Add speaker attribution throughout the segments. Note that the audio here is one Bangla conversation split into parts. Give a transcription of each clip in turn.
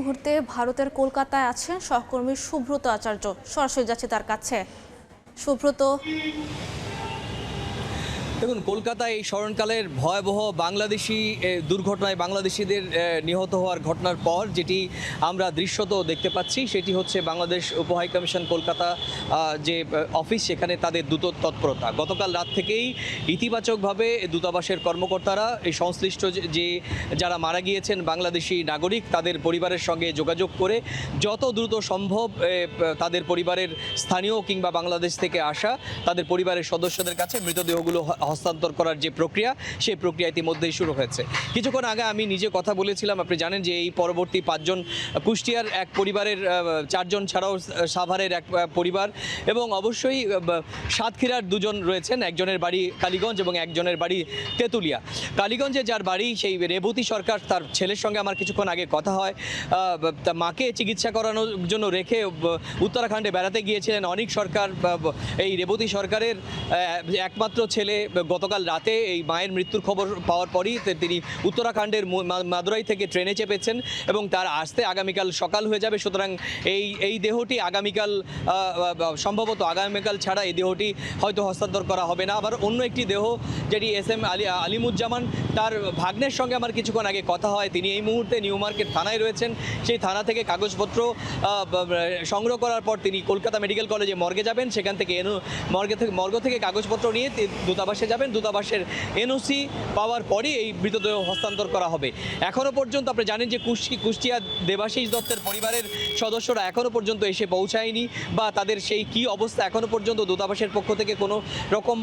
Speaker 1: মুহূর্তে ভারতের কলকাতায় আছেন সহকর্মী সুব্রত আচার্য। সরাসরি যাচ্ছে তার কাছে। সুব্রত,
Speaker 2: দেখুন, কলকাতায় এই স্মরণকালের ভয়াবহ বাংলাদেশি দুর্ঘটনায় বাংলাদেশিদের নিহত হওয়ার ঘটনার পর যেটি আমরা দৃশ্যত দেখতে পাচ্ছি সেটি হচ্ছে বাংলাদেশ উপহাই কমিশন কলকাতা যে অফিস, সেখানে তাদের দ্রুত তৎপরতা। গতকাল রাত থেকেই ইতিবাচকভাবে দূতাবাসের কর্মকর্তারা এই সংশ্লিষ্ট যে যারা মারা গিয়েছেন বাংলাদেশি নাগরিক তাদের পরিবারের সঙ্গে যোগাযোগ করে যত দ্রুত সম্ভব তাদের পরিবারের স্থানীয় কিংবা বাংলাদেশ থেকে আসা তাদের পরিবারের সদস্যদের কাছে মৃতদেহগুলো হস্তান্তর করার যে প্রক্রিয়া, সেই প্রক্রিয়া ইতিমধ্যেই শুরু হয়েছে। কিছুক্ষণ আগে আমি নিজে কথা বলেছিলাম, আপনি জানেন যে এই পরবর্তী 5 জন কুষ্টিয়ার এক পরিবারের 4 জন ছাড়াও সাভারের এক পরিবার এবং অবশ্যই সাতক্ষীরার 2 জন রয়েছেন, একজনের বাড়ি কালীগঞ্জ এবং একজনের বাড়ি তেঁতুলিয়া। কালীগঞ্জে যার বাড়ি সেই রেবতী সরকার, তার ছেলের সঙ্গে আমার কিছুক্ষণ আগে কথা হয়। মাকে চিকিৎসা করানোর জন্য রেখে উত্তরাখণ্ডে বেড়াতে গিয়েছিলেন অনিক সরকার। এই রেবতী সরকারের একমাত্র ছেলে গতকাল রাতে এই মায়ের মৃত্যুর খবর পাওয়ার পরই তিনি উত্তরাখণ্ডের মাদুরাই থেকে ট্রেনে চেপেছেন এবং তার আসতে আগামীকাল সকাল হয়ে যাবে। সুতরাং এই দেহটি আগামীকাল সম্ভবত আগামীকাল ছাড়া এই দেহটি হয়তো হস্তান্তর করা হবে না। আবার অন্য একটি দেহ যেটি SM আলিমুজ্জামান, তার ভাগ্নের সঙ্গে আমার কিছুক্ষণ আগে কথা হয়। তিনি এই মুহূর্তে নিউ মার্কেট থানায় রয়েছেন। সেই থানা থেকে কাগজপত্র সংগ্রহ করার পর তিনি কলকাতা মেডিকেল কলেজে মর্গে যাবেন। সেখান থেকে মর্গ থেকে কাগজপত্র নিয়ে দূতাবাসে যাবেন। দূতাবাসের NOC পাওয়ার পরই এই মৃতদেহ হস্তান্তর করা হবে। এখনও পর্যন্ত আপনি জানেন যে কুষ্টিয়া দেবাশিস দত্তের পরিবারের সদস্যরা এখনও পর্যন্ত এসে পৌঁছায়নি বা তাদের সেই কি অবস্থা এখনও পর্যন্ত দূতাবাসের পক্ষ থেকে কোনো রকম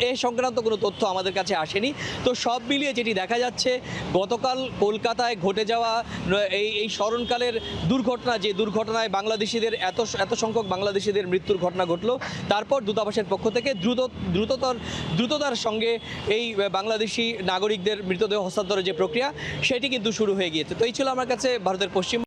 Speaker 2: এ সংক্রান্ত কোনো তথ্য আমাদের কাছে আসেনি। তো সব মিলিয়ে যেটি দেখা যাচ্ছে, গতকাল কলকাতায় ঘটে যাওয়া এই স্মরণকালের দুর্ঘটনা, যে দুর্ঘটনায় বাংলাদেশিদের এত সংখ্যক বাংলাদেশিদের মৃত্যুর ঘটনা ঘটলো, তারপর দূতাবাসের পক্ষ থেকে দ্রুততার সঙ্গে এই বাংলাদেশি নাগরিকদের মৃতদেহ হস্তান্তরের যে প্রক্রিয়া সেটি কিন্তু শুরু হয়ে গিয়েছে। তো এই ছিল আমার কাছে ভারতের পশ্চিম